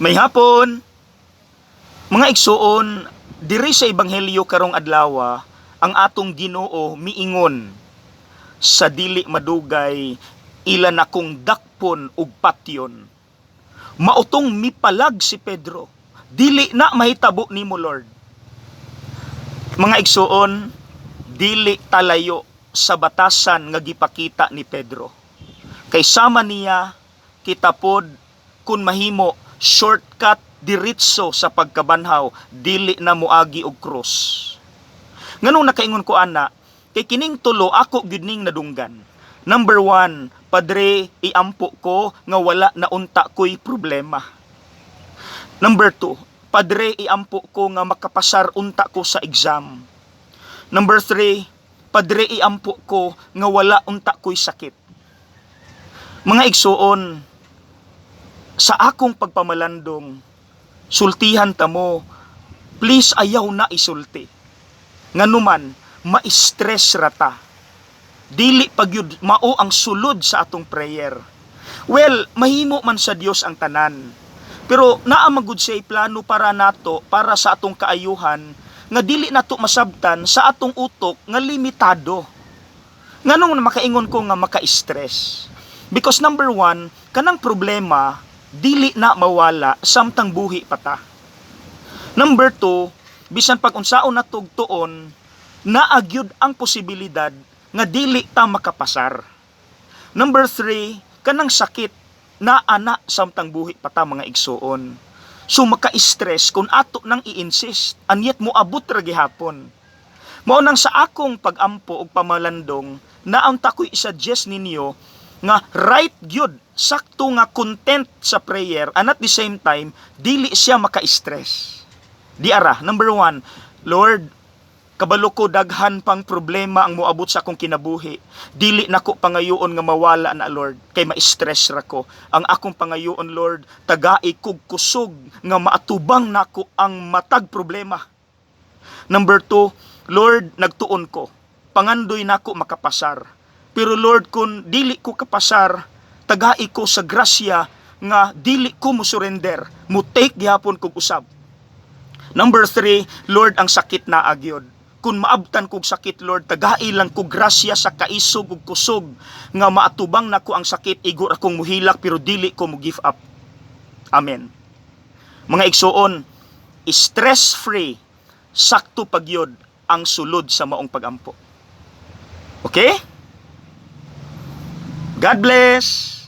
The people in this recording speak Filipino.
May hapon, mga igsuon, diri sa ebanghelyo karong adlaw, ang atong Ginoo miingon sa dili madugay ilan akong dakpon ug patyon. Mautong mipalag si Pedro, dili na mahitabo nimo Lord. Mga igsuon, dili talayo sa batasan nga gipakita ni Pedro. Kay sama niya kita pod kun mahimo shortcut diretso sa pagkabanhaw, dili na moagi og krus. Nganong nakaingon ko ana, kay kining tulo ako gyud ning nadunggan. Number 1, Padre, iampo ko nga wala na unta ko'y problema. Number 2, Padre, iampo ko nga makapasar unta ko sa exam. Number 3, Padre, iampo ko nga wala unta ko'y sakit. Mga igsuon, sa akong pagpamalandong, sultihan ta mo, please ayaw na isulti. Nganuman, ma-stress rata. Dili pagyud mao ang sulod sa atong prayer. Well, mahimo man sa Dios ang tanan. Pero naa magud siya plano para nato, para sa atong kaayuhan, nga dili nato masabtan sa atong utok nga limitado. Nganong makaingon ko nga maka-stress? Because number 1, kanang problema dili na mawala samtang buhi pata. Number 2, bisan pag unsaon natog tuon, naagyud ang posibilidad nga dili ta makapasar. Number 3, kanang sakit na ana samtang buhi pata mga igsuon. So maka-stress kung ato nang i-insist, anyet mo abot ra gihapon. Mao nang sa akong pag-ampo og pamalandong, naunta ko'y i-suggest ninyo nga right gyud sakto nga content sa prayer and at the same time dili siya maka-stress. Di ara, number 1, Lord, kabalo ko daghan pang problema ang moabot sa akong kinabuhi. Dili nako pangayoon nga mawala na Lord, kay ma-stress ra ko. Ang akong pangayoon Lord, tagai kog kusog nga maatubang nako ang matag problema. Number 2, Lord, nagtuon ko, pangandoy nako makapasar. Pero Lord, kung dili ko kapasar, tagai ko sa grasya nga dili ko mo surrender, mo take gihapon kog usab. Number 3, Lord, ang sakit na agyod. Kung maabtan kog sakit, Lord, tagai lang kog grasya sa kaisog ug kusog nga maatubang nako ang sakit, igo akong muhilak pero dili ko mo give up. Amen. Mga igsuon, stress-free, sakto pagyod ang sulod sa maong pagampo. Okay? God bless!